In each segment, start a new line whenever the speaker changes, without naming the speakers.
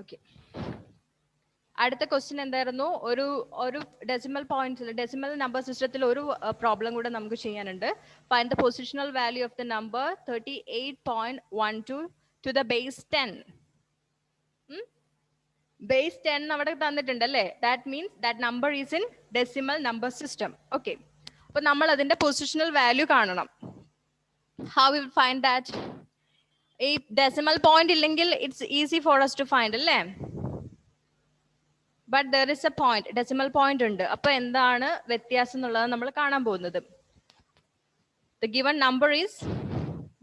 Okay, അടുത്ത question എന്തായിരുന്നു? ഒരു ഡെസിമൽ പോയിന്റ്സിൽ, ഡെസിമൽ നമ്പർ സിസ്റ്റത്തിൽ ഒരു പ്രോബ്ലം കൂടെ നമുക്ക് ചെയ്യാനുണ്ട്. Find the positional value of the number 38.12 to the base 10. Base 10 അവിടെ തന്നിട്ടുണ്ട് അല്ലേ? That means that number is in decimal number system. Okay, അപ്പൊ നമ്മൾ അതിന്റെ പൊസിഷണൽ വാല്യൂ കാണണം. How will find that? ഈ ഡെസിമൽ പോയിന്റ് ഇല്ലെങ്കിൽ it's easy for us to find അല്ലേ? But there is a point, decimal point ഉണ്ട്. അപ്പൊ എന്താണ് വ്യത്യാസം എന്നുള്ളത് നമ്മൾ കാണാൻ പോകുന്നത്. The given number is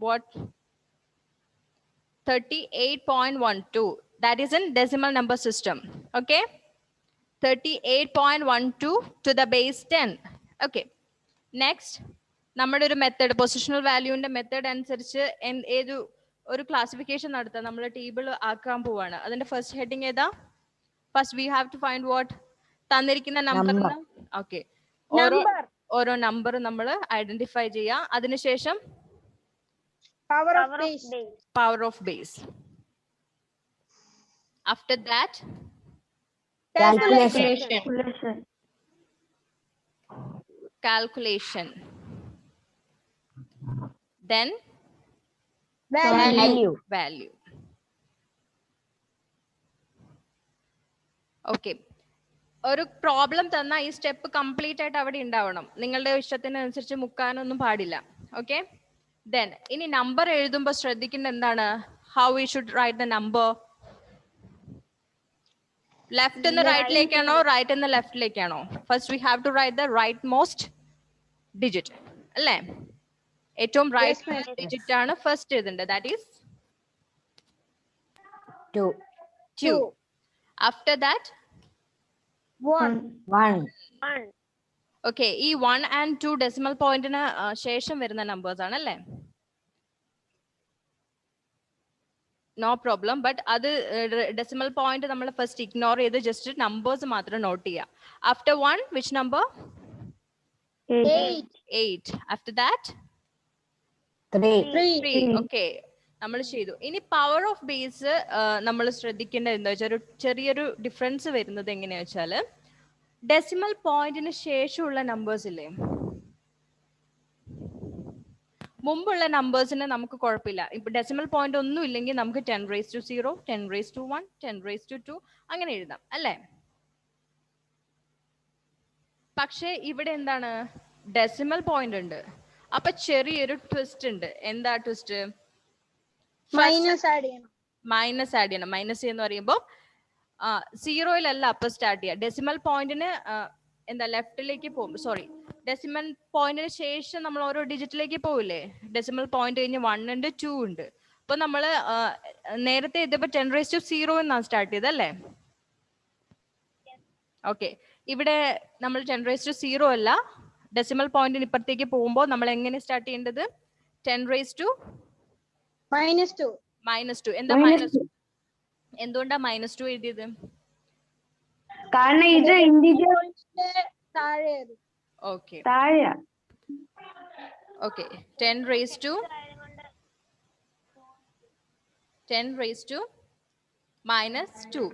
what? 38.12. that is in decimal number system. Okay, 38.12 to the base 10. Okay, next നമ്മുടെ ഒരു മെത്തേഡ്, പൊസിഷണൽ വാല്യൂവിന്റെ മെത്തേഡ് അനുസരിച്ച് ഏത് ഒരു ക്ലാസിഫിക്കേഷൻ നടത്താം. നമ്മൾ ടേബിൾ ആക്കാൻ പോവാണ്. അതിന്റെ ഫസ്റ്റ് ഹെഡിങ് ഏതാ? First we have to find what? തന്നിരിക്കുന്ന നമ്പർ. ഓക്കെ, ഓരോ നമ്പർ നമ്മൾ ഐഡന്റിഫൈ ചെയ്യാം. അതിനുശേഷം power of base. After that, calculation. Then value. Okay, ഒരു പ്രോബ്ലം തന്ന ഈ സ്റ്റെപ്പ് കംപ്ലീറ്റ് ആയിട്ട് അവിടെ ഉണ്ടാവണം. നിങ്ങളുടെ ഇഷ്ടത്തിനനുസരിച്ച് മുക്കാനൊന്നും പാടില്ല. ഓക്കെ, ദെൻ ഇനി നമ്പർ എഴുതുമ്പോൾ ശ്രദ്ധിക്കേണ്ട എന്താണ്? How we should write the number? Left നിന്ന് റൈറ്റിലേക്കാണോ, റൈറ്റ് നിന്ന് ലെഫ്റ്റിലേക്കാണോ? First we have to write the right most digit അല്ലേ? ഏറ്റവും റൈറ്റ് ഡിജിറ്റ് ആണ് ഫസ്റ്റ് എഴുതേണ്ടത്. That is 2. After that
1.
Okay, ഈ 1 and 2 ഡെസിമൽ പോയിന്റിന് ശേഷം വരുന്ന നമ്പേഴ്സ് ആണ് അല്ലേ? No problem. ബട്ട് അത് ഡെസിമൽ പോയിന്റ് നമ്മൾ ഫസ്റ്റ് ഇഗ്നോർ ചെയ്ത് ജസ്റ്റ് നമ്പേഴ്സ് മാത്രം നോട്ട് ചെയ്യുക. After 1 which number? 8. After that 3. Okay, നമ്മൾ ചെയ്തു. ഇനി പവർ ഓഫ് ബേസ് നമ്മൾ ശ്രദ്ധിക്കേണ്ടത് എന്താ വെച്ചാൽ, ഒരു ചെറിയൊരു ഡിഫറൻസ് വരുന്നത് എങ്ങനെയാ വെച്ചാൽ, ഡെസിമൽ പോയിന്റിന് ശേഷമുള്ള നമ്പേഴ്സ് ഇല്ലേ, മുമ്പുള്ള നമ്പേഴ്സിന് നമുക്ക് കുഴപ്പമില്ല. ഇപ്പൊ ഡെസിമൽ പോയിന്റ് ഒന്നും ഇല്ലെങ്കിൽ നമുക്ക് 10⁻⁴, 10⁻⁴, 10⁻², അങ്ങനെ എഴുതാം അല്ലേ? പക്ഷെ ഇവിടെ എന്താണ്? ഡെസിമൽ പോയിന്റ് ഉണ്ട്. അപ്പൊ ചെറിയൊരു ട്വിസ്റ്റ് ഉണ്ട്. എന്താ ട്വിസ്റ്റ്?
മൈനസ് ആഡ് ചെയ്യണം.
മൈനസ് എന്ന് പറയുമ്പോൾ സീറോയിലല്ല അപ്പൊ സ്റ്റാർട്ട് ചെയ്യുക. ഡെസിമൽ പോയിന്റിന് എന്താ ലെഫ്റ്റിലേക്ക് പോകും. സോറി, ഡെസിമൽ പോയിന്റിന് ശേഷം നമ്മൾ ഓരോ ഡിജിറ്റിലേക്ക് പോവില്ലേ? ഡെസിമൽ പോയിന്റ് കഴിഞ്ഞ് 1 ഉണ്ട്, 2 ഉണ്ട്. അപ്പൊ നമ്മള് നേരത്തെ ഇതിപ്പോ 10⁻⁴ എന്നാണ് സ്റ്റാർട്ട് ചെയ്തല്ലേ? ഓക്കെ, ഇവിടെ നമ്മൾ 10⁻⁴ അല്ല, ഡെസിമൽ പോയിന്റിന് ഇപ്പുറത്തേക്ക് പോകുമ്പോൾ നമ്മൾ എങ്ങനെ സ്റ്റാർട്ട് ചെയ്യേണ്ടത്? 10⁻⁻². എന്താ മൈനസ്? എന്തുകൊണ്ടാ -2 എഴുതിയത്?
കാരണം ഇത് ഇന്റിജർ
ഓക്കെ
താഴെ.
ഓക്കെ, 10⁻⁻² -2.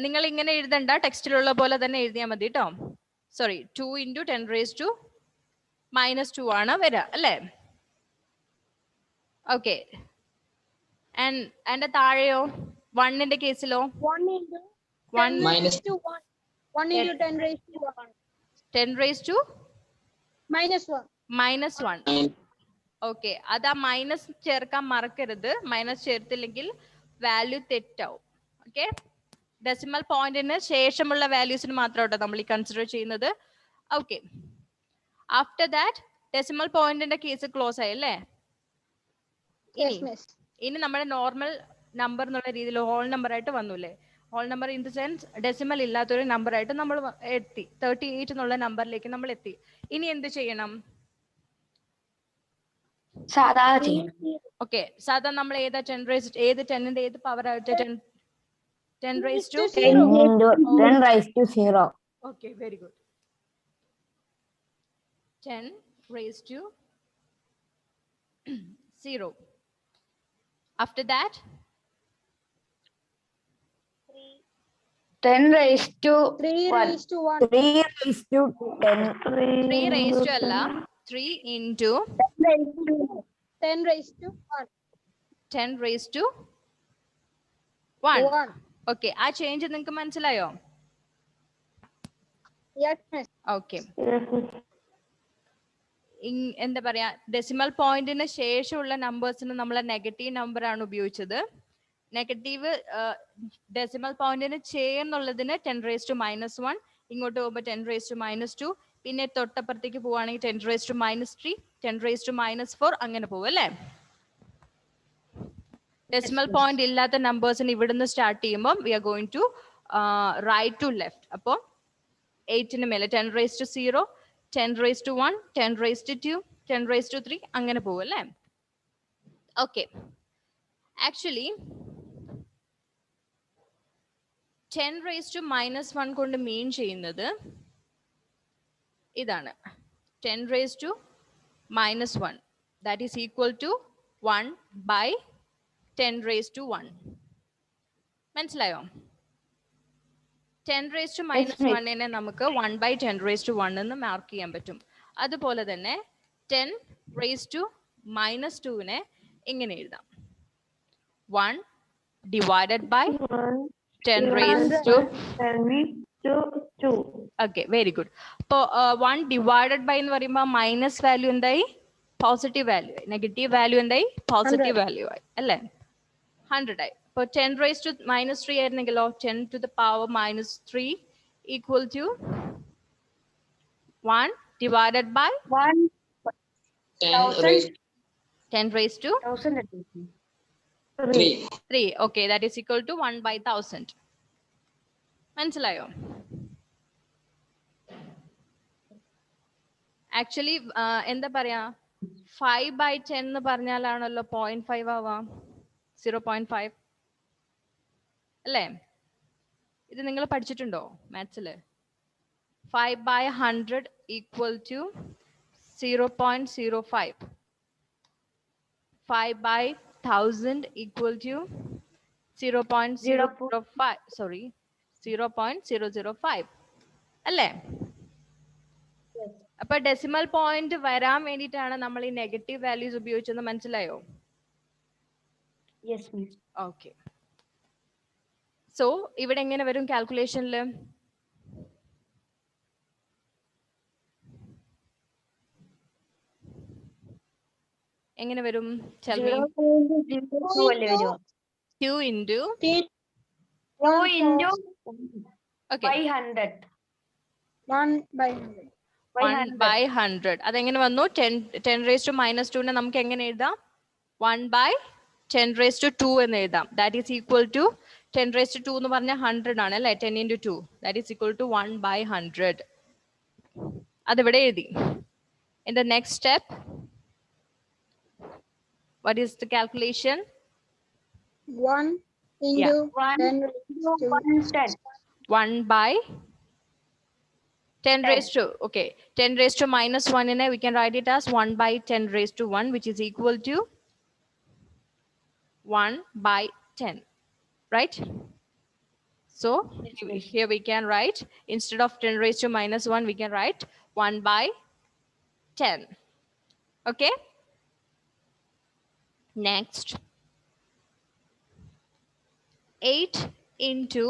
നിങ്ങൾ ഇങ്ങനെ എഴുതണ്ട, ടെക്സ്റ്റിലുള്ള പോലെ തന്നെ എഴുതിയാൽ മതി കേട്ടോ. സോറി, 2 × 10⁻⁻² -2 വരിക അല്ലേ? ഓക്കെ, അതിന്റെ താഴെയോ? 1ന്റെ കേസിലോ?
1 ×
10⁻⁻? -1. ഓക്കെ, അത് ആ മൈനസ് ചേർക്കാൻ മറക്കരുത്. മൈനസ് ചേർത്തില്ലെങ്കിൽ വാല്യൂ തെറ്റാവും. ഓക്കെ, ഡെസിമൽ പോയിന്റിന് ശേഷമുള്ള വാല്യൂസിന് മാത്രമാട്ടോ നമ്മൾ ഈ കൺസിഡർ ചെയ്യുന്നത്. ഓക്കെ, ആഫ്റ്റർ ദാറ്റ് ഡെസിമൽ പോയിന്റിന്റെ കേസ് ക്ലോസ് ആയി അല്ലേ? ഇനി നമ്മുടെ നോർമൽ നമ്പർ എന്നുള്ള രീതിയിൽ ഹോൾ നമ്പർ ആയിട്ട് വന്നൂല്ലേ? Whole number in the sense decimal ഇല്ലാത്തൊരു നമ്പർ ആയിട്ട് നമ്മൾ എത്തി. 38 എന്നുള്ള നമ്പറിലേക്ക് നമ്മൾ എത്തി. ഇനി എന്ത് ചെയ്യണം? ഓക്കെ, സാധാരണ നമ്മൾ ഏതാ 10ന്റെ ഏത് പവർ ആയിട്ട്?
10⁻⁴.
Okay, very good. 10⁻⁴. After that
10 raised to
3
1.
raised to 1.
3 raised to 10.
3 raised to അല്ല 3 into
10 raised to 1.
10 raised to 1.
1.
Okay, ആ ചേഞ്ച് നിങ്ങൾക്ക് മനസ്സിലായോ?
Yes, miss.
ഓക്കെ, എന്താ പറയാ, ഡെസിമൽ പോയിന്റിന് ശേഷമുള്ള നമ്പേഴ്സിന് നമ്മൾ നെഗറ്റീവ് നമ്പർ ആണ് ഉപയോഗിച്ചത്. നെഗറ്റീവ് ഡെസിമൽ പോയിന്റിന് ചേർന്നുള്ളതിന് 10 raised to -1, ഇങ്ങോട്ട് പോകുമ്പോൾ 10 raised to -2, പിന്നെ തൊട്ടപ്പുറത്തേക്ക് പോവുകയാണെങ്കിൽ 10 raised to -3, 10 raised to -4, അങ്ങനെ പോകും അല്ലേ? ഡെസിമൽ പോയിന്റ് ഇല്ലാത്ത നമ്പേഴ്സിന് ഇവിടുന്ന് സ്റ്റാർട്ട് ചെയ്യുമ്പോൾ we are going to write to left. അപ്പോൾ 8ന് മേലെ 10 raised to 0, 10 raised to 1, 10 raised to 2, 10 raised to 3, അങ്ങനെ പോകും അല്ലേ? ഓക്കെ, ആക്ച്വലി 10 raised to -1 കൊണ്ട് മീൻ ചെയ്യുന്നത് ഇതാണ്. 10 raised to -1, that is equal to 1 by 10 raised to 1. മനസ്സിലായോ? 10 raised to -1നെ നമുക്ക് 1 by 10 raised to 1 എന്ന് മാർക്ക് ചെയ്യാൻ പറ്റും. അതുപോലെ തന്നെ 10 raised to -2നെ ഇങ്ങനെ എഴുതാം, 1 divided by 10 raised to
2.
Okay, very good. അപ്പോൾ 1 ഡിവൈഡഡ് ബൈ എന്ന് പറയുമ്പോൾ മൈനസ് വാല്യൂ എന്തായി? പോസിറ്റീവ് വാല്യൂ ആയി. നെഗറ്റീവ് വാല്യൂ എന്തായി? പോസിറ്റീവ് വാല്യൂ ആയി അല്ലേ? 100 ആയി. അപ്പോൾ 10 raised to -3 ആയിരുന്നെങ്കിലോ 10 to the power -3 equal to 1 divided by
1
10 raised to 3. Okay, that is equal to 1 by 1000. മനസ്സിലായോ? ആക്ച്വലി എന്താ പറയാ, 5 by 10 എന്ന് പറഞ്ഞാലാണല്ലോ 0.5 ആവാം, 0.5 അല്ലേ? ഇത് നിങ്ങൾ പഠിച്ചിട്ടുണ്ടോ മാത്സിൽ? 5 by 100 equal to 0.05. 5 by 1000 equal to 0.005. Sorry, 0.005 അല്ലേ? അപ്പൊ ഡെസിമൽ പോയിന്റ് വരാൻ വേണ്ടിയിട്ടാണ് നമ്മൾ ഈ നെഗറ്റീവ് വാല്യൂസ് ഉപയോഗിച്ചെന്ന് മനസ്സിലായോ?
Yes, miss.
ഓക്കെ, സോ ഇവിടെ എങ്ങനെ വരും കാൽക്കുലേഷനിൽ? എങ്ങനെ വരും? Tell me.
0.02 അല്ലേ വരുമോ?
2 into
2 into
okay
500.
1 by 100.
1 by 100. അതെങ്ങനെ വന്നു? 10 raised to -2നെ നമുക്ക് എങ്ങനെ എഴുതാം? 1 by 10 raised to 2 എന്ന് എഴുതാം. That is equal to 10 raised to 2 എന്ന് പറഞ്ഞാൽ 100 ആണ് അല്ലേ? 10 into 2, that is equal to 1 by 100. അതിവിടെ എഴുതി. In the next step, what is the calculation?
1 into 10 raised to
1 by 10 raised to, okay, 10 raised to -1 in it, we can write it as 1 by 10 raised to 1, which is equal to 1 by 10, right? So here we can write, instead of 10 raised to -1, we can write 1 by 10. Okay. Next, 8 into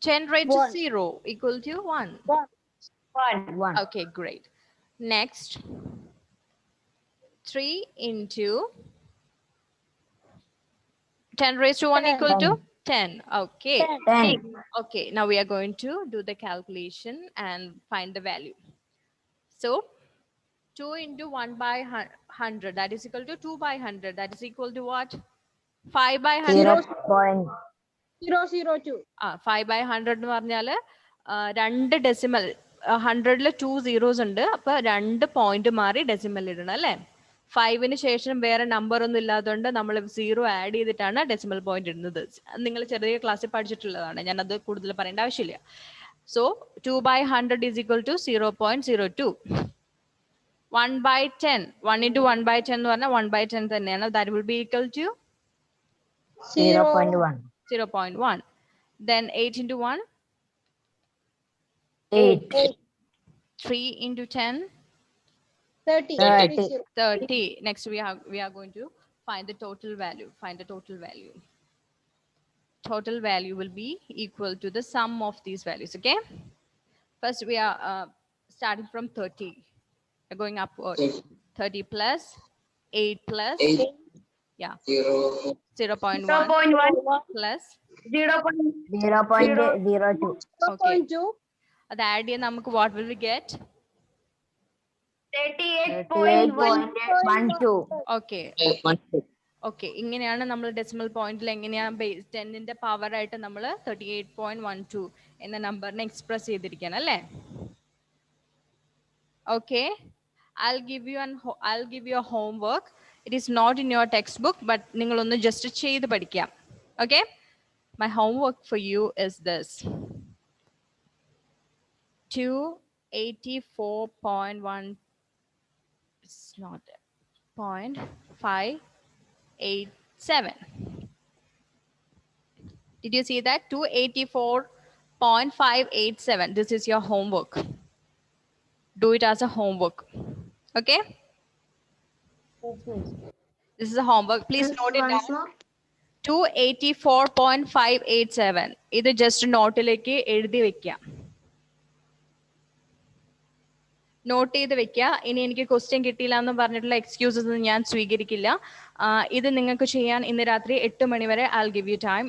10 raised to 0 equal to 1.
1.
Okay, great. Next, 3 into 10 raised to 1 equal to 10. Okay.
10.
Okay, now we are going to do the calculation and find the value. So 2 into 1 by 100, that is equal to 2 by 100, that is equal to what? 5 by 100.
0.002.
5 by 100 എന്ന് പറഞ്ഞാല് 2 decimal, 100ൽ 2 zeros ഉണ്ട്, അപ്പൊ 2 point മാറി decimal ഇടണം അല്ലേ? 5ന് ശേഷം വേറെ number ഒന്നും ഇല്ലാത്തതുകൊണ്ട് നമ്മൾ 0 ആഡ് ചെയ്തിട്ടാണ് ഡെസിമൽ പോയിന്റ് ഇടുന്നത്. നിങ്ങൾ ചെറിയ ക്ലാസ്സിൽ പഠിച്ചിട്ടുള്ളതാണ്, ഞാൻ അത് കൂടുതൽ പറയേണ്ട ആവശ്യമില്ല. So 2 by 100 is equal to 0.02. 1 by 10, 1 into 1 by 10 എന്ന് പറഞ്ഞാൽ 1 by 10 തന്നെയാണ്. That will be equal to
0.1.
0.1. Then 8 into 1,
8.
3 into 10,
30.
30.
30. Next we are going to find the total value. Find the total value. Total value will be equal to the sum of these values. Okay. First we are starting from 30. We're going upward. 30 plus 8 plus 0.1 plus
0.02.
okay.
0.2.
The idea namukku what will we get?
38.12.
Okay. Okay, ഇങ്ങനെയാണ് നമ്മൾ decimal പോയിന്റിൽ എങ്ങനെയാണ് base 10ന്റെ power ആയിട്ട് നമ്മൾ 38.12 എന്ന നമ്പറിനെ express ചെയ്തിരിക്കുകയാണ് അല്ലേ? Okay, I'll give you a homework. It is not in your textbook, but നിങ്ങൾ ഒന്ന് ജസ്റ്റ് ചെയ്ത് പഠിക്കാം. Okay, my homework for you is this: 284.1, it's not 0.587. Did you see that? 284.587. This is your homework. Do it as a homework. Okay? This is a homework. Please note it down. 284.587. ഇത് just നോട്ടിലേക്ക് എഴുതി വെക്കുക. Not ചെയ്ത് വെക്കുക. ഇനി എനിക്ക് question കിട്ടിയില്ല എന്ന് പറഞ്ഞിട്ടുള്ള എക്സ്ക്യൂസസ് ഞാൻ സ്വീകരിക്കില്ല. ഇത് നിങ്ങൾക്ക് ചെയ്യാൻ ഇന്ന് രാത്രി 8 മണി വരെ I'll give you time.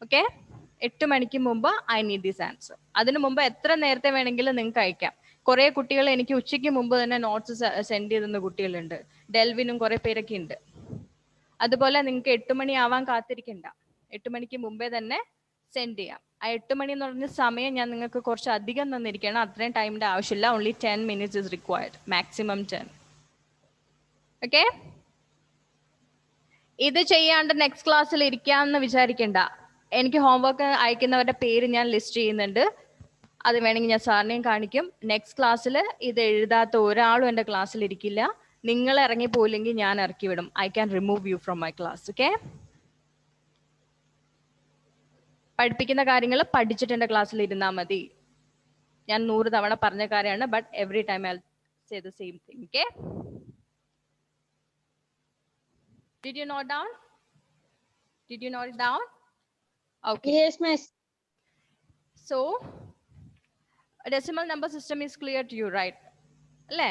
Okay, 8 മണിക്ക് മുമ്പ് ഐ നീഡ് ദിസ് ആൻസർ. അതിനു മുമ്പ് എത്ര നേരത്തെ വേണമെങ്കിലും നിങ്ങൾക്ക് അയക്കാം. കുറെ കുട്ടികൾ എനിക്ക് ഉച്ചയ്ക്ക് മുമ്പ് തന്നെ നോട്ട്സ് സെൻഡ് ചെയ്തെന്ന കുട്ടികളുണ്ട്. ഡെൽവിനും കുറെ പേരൊക്കെ ഉണ്ട്. അതുപോലെ നിങ്ങൾക്ക് 8 മണി ആവാൻ കാത്തിരിക്കണ്ട. 8 മണിക്ക് മുമ്പേ തന്നെ സെൻഡ് ചെയ്യാം. ആ 8 മണി എന്ന് പറഞ്ഞ സമയം ഞാൻ നിങ്ങൾക്ക് കുറച്ച് അധികം തന്നിരിക്കുകയാണ്. അത്രയും ടൈമിന്റെ ആവശ്യമില്ല. Only 10 minutes is required, maximum 10. Okay, ഇത് ചെയ്യാണ്ട് നെക്സ്റ്റ് ക്ലാസ്സിൽ ഇരിക്കാമെന്ന് വിചാരിക്കണ്ട. എനിക്ക് ഹോംവർക്ക് അയക്കുന്നവരുടെ പേര് ഞാൻ ലിസ്റ്റ് ചെയ്യുന്നുണ്ട്. അത് വേണമെങ്കിൽ ഞാൻ സാറിനെയും കാണിക്കും. നെക്സ്റ്റ് ക്ലാസ്സിൽ ഇത് എഴുതാത്ത ഒരാളും എൻ്റെ ക്ലാസ്സിൽ ഇരിക്കില്ല. നിങ്ങൾ ഇറങ്ങി പോയില്ലെങ്കിൽ ഞാൻ ഇറക്കി വിടും. I can remove you from my class. Okay, പഠിപ്പിക്കുന്ന കാര്യങ്ങൾ പഠിച്ചിട്ട് എൻ്റെ ക്ലാസ്സിൽ ഇരുന്നാൽ മതി. ഞാൻ 100 തവണ പറഞ്ഞ കാര്യമാണ്. But every time I say the same thing. Okay, did you note down? Did you note it down? Okay.
Yes, miss.
So, a decimal number system is clear to you, right? Alle?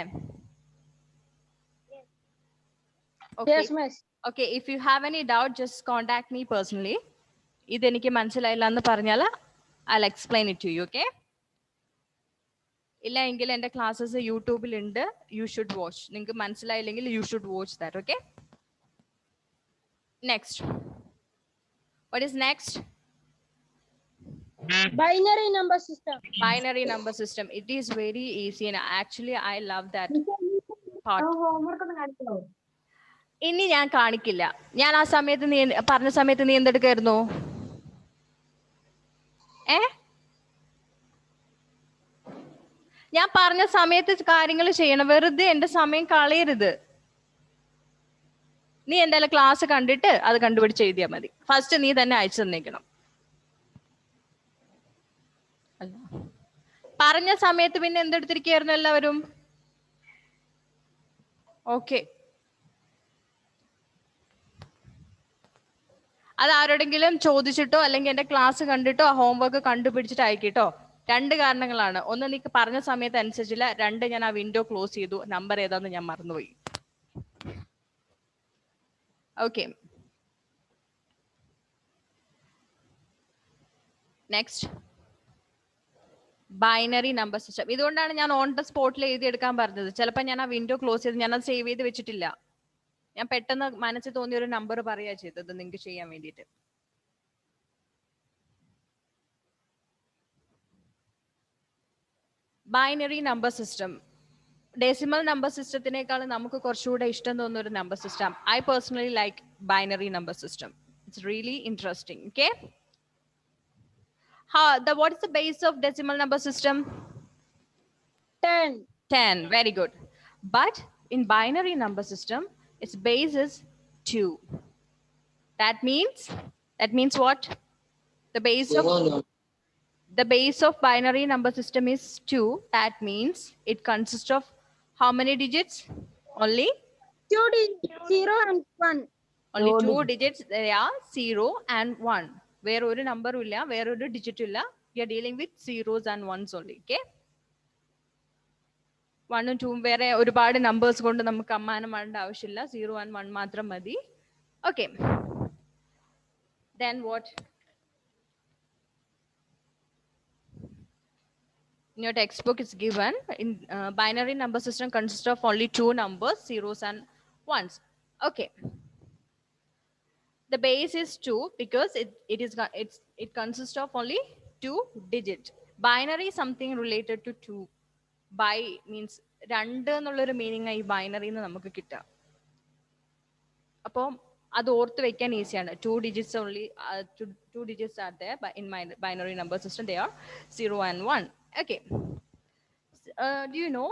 Okay.
Yes, miss.
Okay, if you have any doubt, just contact me personally. ഇതെനിക്ക് മനസ്സിലായില്ല എന്ന് പറഞ്ഞാൽ I'll explain it to you, okay? ഇല്ല എങ്കിൽ എൻ്റെ classes യൂട്യൂബിലുണ്ട്. You should watch. നിങ്ങൾക്ക് മനസ്സിലായില്ലെങ്കിൽ you should watch that, okay? Next. What is next?
Binary number system.
Binary number system. It is very easy and actually I love that part. ഇനി ഞാൻ കാണിക്കില്ല. ഞാൻ ആ സമയത്ത് നീ പറഞ്ഞ സമയത്ത് നീ എന്തെടുക്കായിരുന്നു? ഞാൻ പറഞ്ഞ സമയത്ത് കാര്യങ്ങൾ ചെയ്യണം. വെറുതെ എന്റെ സമയം കളയരുത്. നീ എന്തായാലും ക്ലാസ് കണ്ടിട്ട് അത് കണ്ടുപിടിച്ച് എഴുതിയാൽ മതി. ഫസ്റ്റ് നീ തന്നെ അയച്ചു തന്നേക്കണം. പറഞ്ഞ സമയത്ത് പിന്നെ എന്തെടുത്തിരിക്കുകയായിരുന്നു എല്ലാവരും? ഓക്കെ, അത് ആരോടെങ്കിലും ചോദിച്ചിട്ടോ അല്ലെങ്കിൽ എന്റെ ക്ലാസ് കണ്ടിട്ടോ ആ ഹോംവർക്ക് കണ്ടുപിടിച്ചിട്ട് അയക്കിട്ടോ. 2 കാരണങ്ങളാണ്. ഒന്ന്, നീ പറഞ്ഞ സമയത്ത് അനുസരിച്ചില്ല. 2, ഞാൻ ആ വിൻഡോ ക്ലോസ് ചെയ്തു. നമ്പർ ഏതാന്ന് ഞാൻ മറന്നുപോയി. Okay, next binary number system. ഇതുകൊണ്ടാണ് ഞാൻ ഓൺ ദ സ്പോട്ടിൽ എഴുതിയെടുക്കാൻ പറഞ്ഞത്. ചിലപ്പോൾ ഞാൻ ആ വിൻഡോ ക്ലോസ് ചെയ്ത് ഞാൻ അത് സേവ് ചെയ്ത് വെച്ചിട്ടില്ല. ഞാൻ പെട്ടെന്ന് മനസ്സിൽ തോന്നിയ ഒരു നമ്പർ പറയുക ചെയ്തത് നിങ്ങൾക്ക് ചെയ്യാൻ വേണ്ടിയിട്ട്. Binary number system decimal number സിസ്റ്റത്തിനേക്കാൾ നമുക്ക് കുറച്ചുകൂടെ ഇഷ്ടം തോന്നുന്ന ഒരു number system. I personally like binary number system. It's really interesting. Okay, what is the base of decimal number system?
10.
10. Very good. But in binary number system, its base is 2. That means what? The base of binary number system is 2. That means it consists of how many digits? Only
2 digits, 0 and 1.
only
Two
2 digits. They are 0 and 1. Where ഒരു number ഇല്ല, where ഒരു digit ഇല്ല. We are dealing with zeros and ones only. Okay. 1 ഉം 2 ഉം വേറെ ഒരുപാട് numbers കൊണ്ട് നമുക്ക് അമ്മാനം വേണ്ട ആവശ്യമില്ല. 0 and 1 മാത്രം മതി. Okay. Then what? In your textbook it's given in binary number system consists of only 2 numbers, zeros and ones. Okay. The base is 2 because it consists of only 2 digits. Binary is something related to 2. Bi means രണ്ട് എന്നുള്ളൊരു meaning ഈ ബൈനറിന്ന് നമുക്ക് കിട്ടുക. അപ്പോൾ അത് ഓർത്ത് വെക്കാൻ ഈസിയാണ്. 2 digits only, 2 digits are there in my binary number system. They are 0 and 1. Okay. Do you know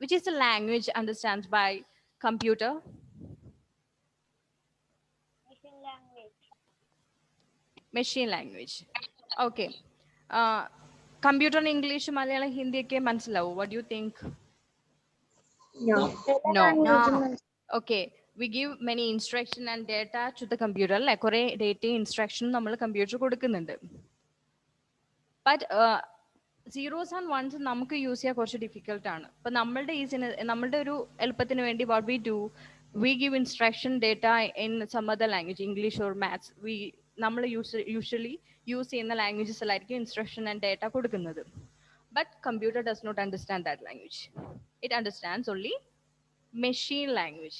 which is the language understands by computer? Machine language. Okay. Computer in English, Malayalam, Hindi ke manasilavu. What do you think? No. Okay. We give many instruction and data to the computer. Like kore data instruction നമ്മൾ computer കൊടുക്കുന്നുണ്ട്. But zeros and ones നമുക്ക് use ചെയ്യാൻ കുറച്ച് difficult ആണ്. അപ്പൊ നമ്മളുടെ ഒരു എളുപ്പത്തിന് വേണ്ടി what we do, we give instruction data in some other language, English or maths. നമ്മൾ usually യൂസ് ചെയ്യുന്ന ലാംഗ്വേജസ് ആയിരിക്കും ഇൻസ്ട്രക്ഷൻ ആൻഡ് ഡേറ്റ കൊടുക്കുന്നത്. But computer does not understand that language. It understands only machine language.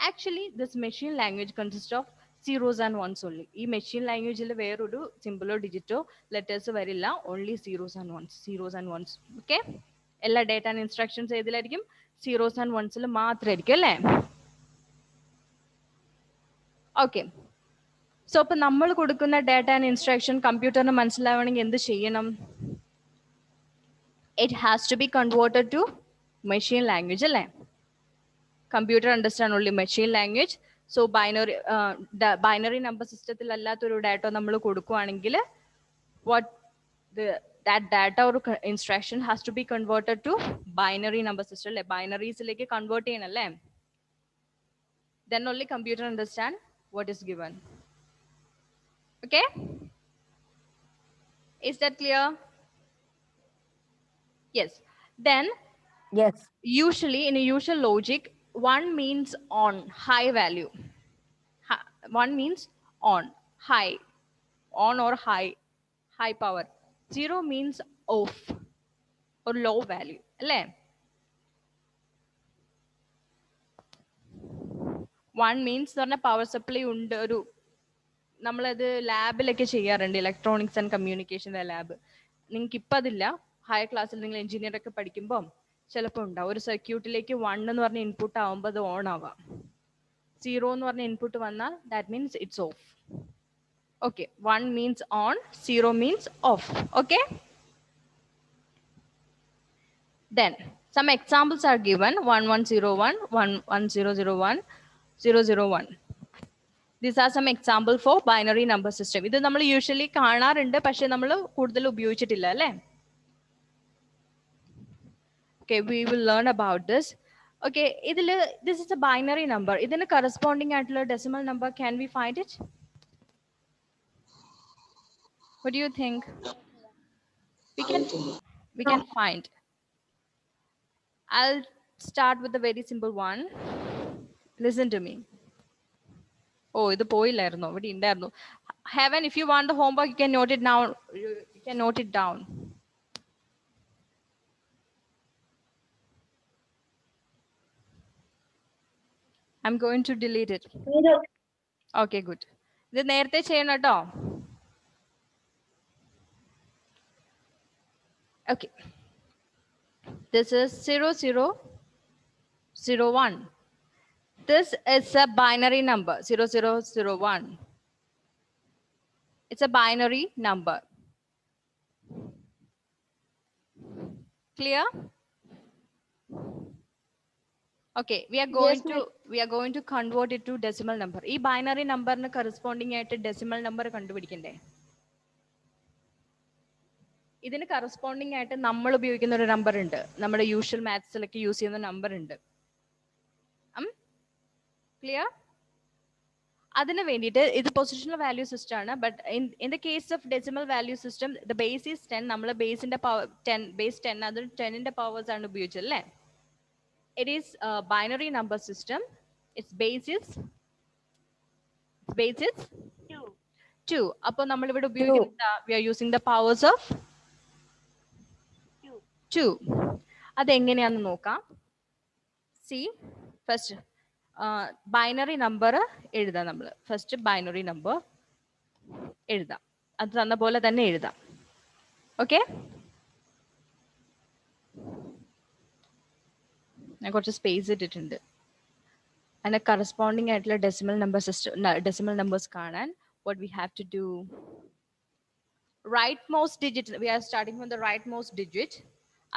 Actually, this machine language consists of zeros and ones only. ഈ machine language ൽ വേറൊരു സിമ്പിളോ ഡിജിറ്റോ letters വരില്ല. Only zeros and ones. Okay? എല്ലാ data and instructions ഏതിലായിരിക്കും? zeros and ones ൽ മാത്രമായിരിക്കും അല്ലേ? Okay. So ഇപ്പൊ നമ്മൾ കൊടുക്കുന്ന ഡേറ്റ ആൻഡ് ഇൻസ്ട്രക്ഷൻ കമ്പ്യൂട്ടറിന് മനസ്സിലാവണമെങ്കിൽ എന്ത് ചെയ്യണം? It has to be converted to machine language അല്ലേ? Computer understand only machine language. So binary number system അല്ലാത്തൊരു ഡാറ്റ നമ്മൾ കൊടുക്കുകയാണെങ്കിൽ that data or instruction has to be converted to binary number system അല്ലേ? ബൈനറീസിലേക്ക് convert ചെയ്യണം അല്ലേ? Then only computer understand what is given. Okay? Is that clear? Yes. Then
Yes.
usually in a usual logic, 1 means on, high value. 1 means on, high, on or high power. 0 means off or low value. അല്ലേ? 1 means പറഞ്ഞ power supply ഉണ്ട്. ഒരു നമ്മളത് ലാബിലൊക്കെ ചെയ്യാറുണ്ട്, electronics and communication lab. നിങ്ങൾക്ക് ഇപ്പം അതില്ല. Higher ക്ലാസ്സിൽ നിങ്ങൾ എഞ്ചിനീയർ ഒക്കെ പഠിക്കുമ്പോൾ ചിലപ്പോൾ ഉണ്ടാവും. ഒരു സർക്യൂട്ടിലേക്ക് 1 എന്ന് പറഞ്ഞ ഇൻപുട്ട് ആവുമ്പോൾ അത് ഓൺ ആവാം. 0 എന്ന് പറഞ്ഞ ഇൻപുട്ട് വന്നാൽ that means it's of. Okay. 1 means on, 0 means off. Okay. Then some examples are given. 1101, 11001, 001. These are some example for binary number system. ഇത് നമ്മൾ യൂഷ്വലി കാണാറുണ്ട്, പക്ഷെ നമ്മൾ കൂടുതൽ ഉപയോഗിച്ചിട്ടില്ല അല്ലേ? Okay, we will learn about this. Okay, this is a binary number. ഇതിന് corresponding ആയിട്ടുള്ള decimal number, can we find it? What do you think? We can find. I'll start with a very simple one. Listen to me. Oh, ഇത് പോയില്ലായിരുന്നു, ഇവിടെ ഉണ്ടായിരുന്നു. Heaven, if you want the homework, you can note it now. You can note it down. I'm going to delete it. Okay, good. ഇത് നേരത്തെ ചെയ്യണം കേട്ടോ. Okay. This is 0001. This is a binary number, 0001. It's a binary number. Clear? Okay, we are going to convert it to decimal number. ഈ binary നമ്പറിന് corresponding ആയിട്ട് decimal number കണ്ടുപിടിക്കണ്ടേ? ഇതിന് corresponding ആയിട്ട് നമ്മൾ ഉപയോഗിക്കുന്ന ഒരു നമ്പർ ഉണ്ട്, നമ്മുടെ യൂഷ്വൽ മാത്സിലൊക്കെ യൂസ് ചെയ്യുന്ന നമ്പർ ഉണ്ട്. ക്ലിയർ? അതിന് വേണ്ടിയിട്ട് ഇത് പൊസിഷണൽ വാല്യൂ സിസ്റ്റം ആണ്. But in the case of decimal value system the base is 10. നമ്മൾ ബേസിന്റെ പവർ 10, ബേസ് 10, അത് 10ന്റെ പവേഴ്സ് ആണ് ഉപയോഗിച്ചത് അല്ലേ? It is a binary number system. Its base is 2. അപ്പോൾ നമ്മൾ ഇവിടെ ഉപയോഗിക്കുന്ന we are using the powers of 2. അതെങ്ങനെയാണെന്ന് നോക്കാം. See, first ബൈനറി നമ്പർ എഴുതാം. നമ്മൾ ഫസ്റ്റ് ബൈനറി നമ്പർ എഴുതാം, അത് തന്ന പോലെ തന്നെ എഴുതാം. ഓക്കെ, ഞാൻ കുറച്ച് സ്പേസ് ഇട്ടിട്ടുണ്ട്. അതിന് കറസ്പോണ്ടിങ് ആയിട്ടുള്ള decimal number system, decimal numbers കാണാൻ what we have to do, rightmost digit, we are starting from the rightmost digit.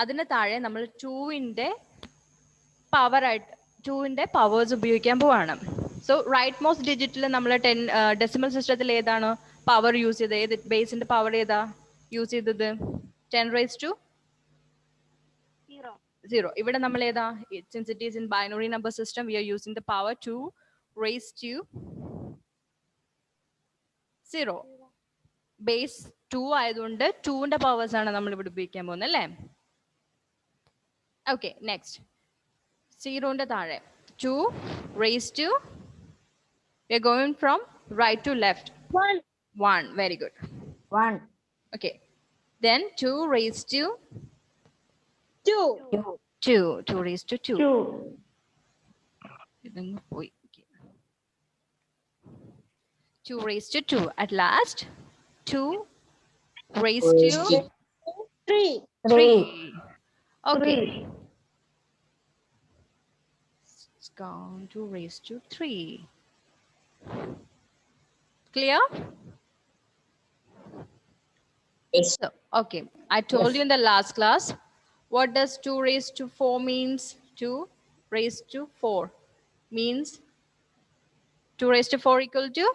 അതിന് താഴെ നമ്മൾ 2ന്റെ പവർ ആയിട്ട് 2ന്റെ പവേഴ്സ് ഉപയോഗിക്കാൻ പോവാണ്. സോ റൈറ്റ് മോസ്റ്റ് ഡിജിറ്റിൽ നമ്മൾ 10 ഡെസിമൽ സിസ്റ്റത്തിൽ ഏതാണ് പവർ യൂസ് ചെയ്തത്? ഏത് ബേസിന്റെ പവർ ഏതാ യൂസ് ചെയ്തത്? 10 raised to 0. ഇവിടെ നമ്മൾ ഏതാ? Since it is in binary number system, we are using the power 2 raised to 0. Base 2 ആയതുകൊണ്ട് 2ന്റെ പവേഴ്സ് ആണ് നമ്മൾ ഇവിടെ ഉപയോഗിക്കാൻ പോകുന്നത് അല്ലേ? ഓക്കെ, നെക്സ്റ്റ് 0ന്റെ താഴെ 2 raised to, we are going from right to left. 1. Very good.
1.
Okay, then 2 raised to
2.
2 raised to 2.
2.
ഇതങ്ങ് പോയി. 2 raised to 2. At last 2 raised to
3.
3. Okay, it's gone 2 raised to 3. Clear?
Yes.
So, okay, I told you in the last class, what does 2 raised to 4 means? 2 raised to 4 means 2 raised to 4 equal to?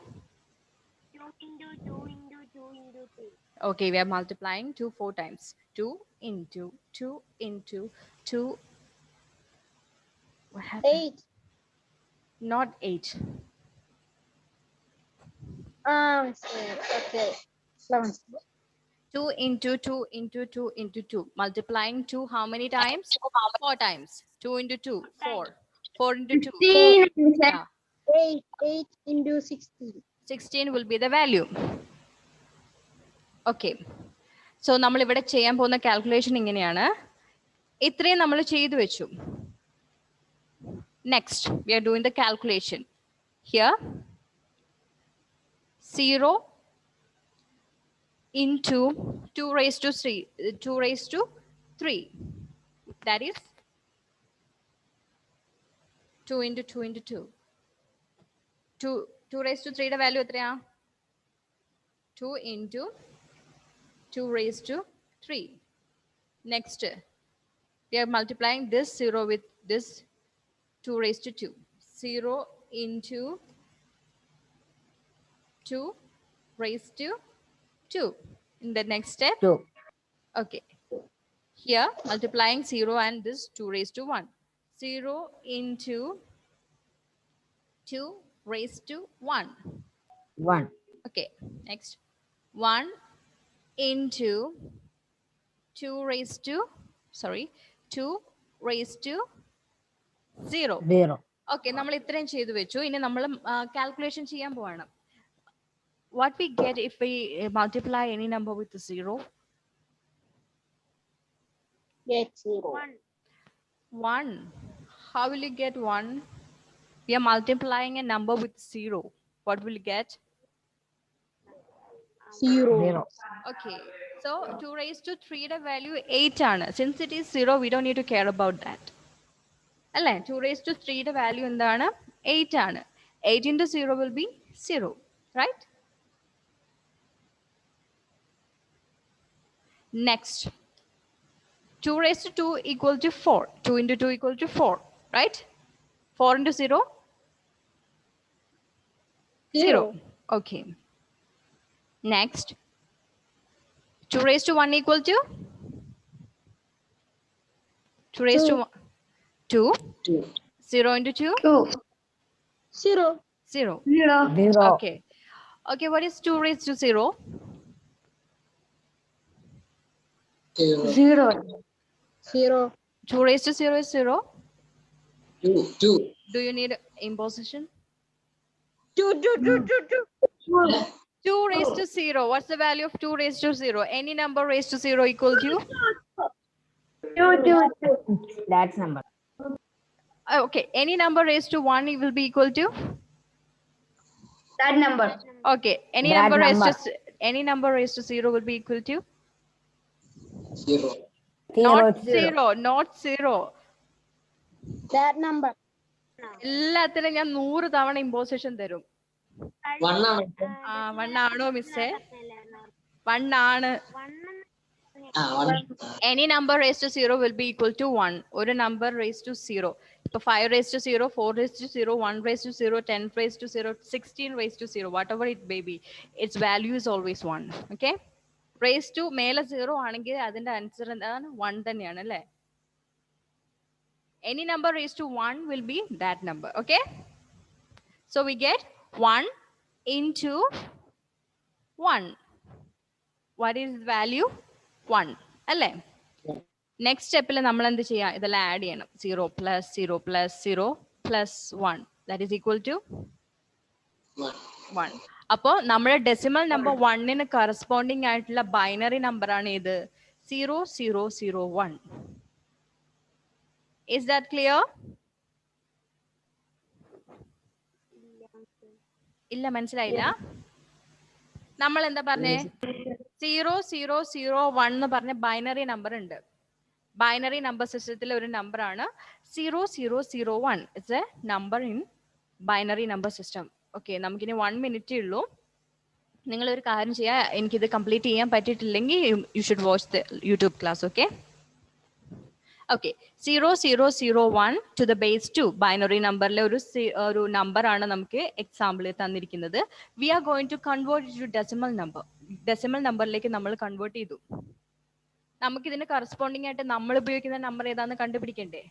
2 into 2 into 2 into 2.
Okay, we are multiplying 2 4 times. 2 into 2 into 2. What happened?
8.
Not 8.
Okay. 11.
2 into 2 into 2 into 2. Multiplying 2 how many times? 4 times. 2 into 2, 4. 4 into 2.
16.
Yeah.
8 into 16.
16 will be the value. Okay. So നമ്മൾ ഇവിടെ ചെയ്യാൻ പോകുന്ന calculation ഇങ്ങനെയാണ്. ഇത്രയും നമ്മൾ ചെയ്തു വെച്ചു. Next, we are doing the calculation. Here, 0 into 2 raised to 3, 2 raised to 3. That is 2 into 2 into 2. 2 raised to 3 the value എത്രയാ? 2 into 2 raised to 3. Next, we are multiplying this 0 with this 2 raised to 2. 0 into 2 raised to 2. In the next step,
2.
okay. Here, multiplying 0 and this 2 raised to 1. 0 into 2 raised to 1.
1.
Okay, next. 1 into 2 raised to, 2 raised to 0.
0.
Okay, നമ്മൾ ഇത്രയും ചെയ്തു വെച്ചു. ഇനി നമ്മൾ calculation ചെയ്യാൻ പോവാണ്. What we get if we multiply any number with 0?
Get 0.
1. How will you get 1? We are multiplying a number with 0. What will you get?
0.
0.
Okay, so 2 raised to 3 the value 8 ആണ്. Since it is 0, we don't need to care about that. അല്ലേ? 2 raised to 3 the value എന്താണ്? 8 ആണ്. 8 into 0 will be 0, right? Next, 2 raised to 2 equal to 4. 2 into 2 equal to 4, right? 4 into 0? 0. Okay. Next. 2 raised to 1 equal to? 2 raised to 1. 2. 0 into 2?
0.
0.
0.
Okay. Okay, what is 2 raised to 0?
0.
2 raised to 0 is 0.
2.
Do you need imposition?
2.
2 raised to 0. What's the value of 2 raised to 0? Any number raised to 0 equal to?
That's number.
Okay. Any number raised to 1 it will be equal to?
That number.
Okay. Any
That
number raised
number.
to any number raised to 0 will be equal to?
0.
Not 0. Not 0.
That number.
എല്ലാത്തിനും ഞാൻ 100 തവണ imposition തരും.
1 ആണ്.
1 ആണോ മിസ്സേ? 1 ആണ്.
1.
Any number raised to 0 will be equal to 1. ഒരു number raised to 0. ഇപ്പൊ 5 raised to 0, 4 raised to 0, 1 raised to 0, 10 raised to 0, 16 raised to 0, whatever it may be, its value is always 1. Okay? Raised to മേലെ 0 ആണെങ്കിൽ അതിന്റെ answer എന്താണ്? 1 തന്നെയാണ് അല്ലേ? Any number raised to 1 will be that number. Okay? So we get 1 into 1. What is the value? 1. അല്ലേ? Next സ്റ്റെപ്പിൽ നമ്മൾ എന്ത് ചെയ്യാം? ഇതെല്ലാം ആഡ് ചെയ്യണം. 0 plus 0 plus 0 plus 1. That is equal to 1. അപ്പോൾ നമ്മുടെ ഡെസിമൽ നമ്പർ 1ന് കറസ്പോണ്ടിങ് ആയിട്ടുള്ള ബൈനറി നമ്പർ ആണ് ഇത് 0001. Is that clear? ഇല്ല മനസ്സിലായില്ല. നമ്മൾ എന്താ പറഞ്ഞേ? 0001 എന്ന് പറഞ്ഞ ബൈനറി നമ്പർ ഉണ്ട്. ബൈനറി നമ്പർ സിസ്റ്റത്തിലെ ഒരു നമ്പർ ആണ് 0001. It's A number in binary number system. Okay, നമുക്കിനി 1 മിനിറ്റേ ഉള്ളൂ. നിങ്ങൾ ഒരു കാര്യം ചെയ്യുക, എനിക്കിത് കംപ്ലീറ്റ് ചെയ്യാൻ പറ്റിയിട്ടില്ലെങ്കിൽ you should watch the YouTube class. Okay okay 0001 to the base 2 binary നമ്പറിലെ ഒരു നമ്പർ ആണ് നമുക്ക് എക്സാമ്പിളിൽ തന്നിരിക്കുന്നത്. We are going to convert to decimal number. Decimal നമ്പറിലേക്ക് നമ്മൾ കൺവേർട്ട് ചെയ്തു. നമുക്ക് ഇതിന് കറസ്പോണ്ടിങ് ആയിട്ട് നമ്മൾ ഉപയോഗിക്കുന്ന നമ്പർ ഏതാണെന്ന് കണ്ടുപിടിക്കണ്ടേ?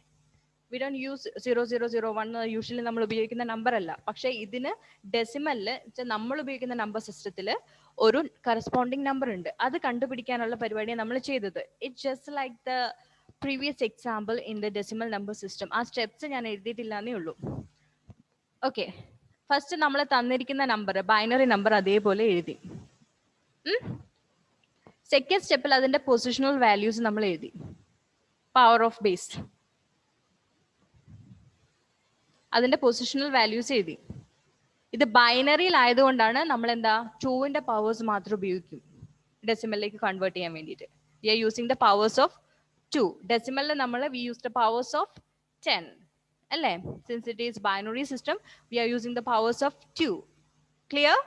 വി ഡോണ്ട് യൂസ് 0001 യൂഷ്വലി നമ്മൾ ഉപയോഗിക്കുന്ന നമ്പർ അല്ല. പക്ഷെ ഇതിന് ഡെസിമലില് നമ്മൾ ഉപയോഗിക്കുന്ന നമ്പർ സിസ്റ്റത്തിൽ ഒരു കറസ്പോണ്ടിങ് നമ്പർ ഉണ്ട്. അത് കണ്ടുപിടിക്കാനുള്ള പരിപാടിയാണ് നമ്മൾ ചെയ്തത്. It just like the previous example in the decimal number system. ആ സ്റ്റെപ്സ് ഞാൻ എഴുതിയിട്ടില്ലാന്നേ ഉള്ളൂ. ഓക്കെ, ഫസ്റ്റ് നമ്മൾ തന്നിരിക്കുന്ന നമ്പർ ബൈനറി നമ്പർ അതേപോലെ എഴുതി. സെക്കൻഡ് സ്റ്റെപ്പിൽ അതിന്റെ പൊസിഷണൽ വാല്യൂസ് നമ്മൾ എഴുതി. പവർ ഓഫ് ബേസ് അതിന്റെ പൊസിഷണൽ വാല്യൂസ് എഴുതി. ഇത് ബൈനറിയിൽ ആയതുകൊണ്ടാണ് നമ്മൾ എന്താ 2ന്റെ പവേഴ്സ് മാത്രം ഉപയോഗിക്കും ഡെസിമലിലേക്ക് കൺവേർട്ട് ചെയ്യാൻ വേണ്ടിയിട്ട്. We are using the powers of 2. ഡെസിമലിൽ നമ്മൾ we use the powers of 10 അല്ലേ? Since it is binary system we are using the powers of 2. Clear?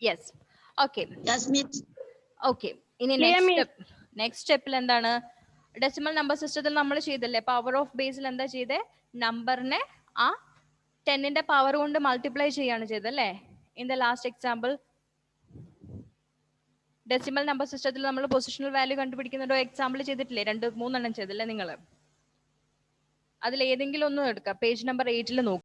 Yes. Okay okay ഇനി നെക്സ്റ്റ് സ്റ്റെപ്പിൽ എന്താണ്? ഡെസിമൽ നമ്പർ സിസ്റ്റത്തിൽ നമ്മൾ ചെയ്തല്ലേ പവർ ഓഫ് ബേസിൽ എന്താ ചെയ്തേ? നമ്പറിനെ ആ 10ന്റെ പവർ കൊണ്ട് മൾട്ടിപ്ലൈ ചെയ്യാണ് ചെയ്തല്ലേ? In the last example decimal number സിസ്റ്റത്തിൽ നമ്മൾ പൊസിഷണൽ വാല്യൂ കണ്ടുപിടിക്കുന്ന ഒരു എക്സാമ്പിൾ ചെയ്തിട്ടില്ലേ? 2-3 എണ്ണം ചെയ്തല്ലേ നിങ്ങൾ? അതിൽ ഏതെങ്കിലും ഒന്നും എടുക്കാം. പേജ് നമ്പർ 8 നോക്കുക.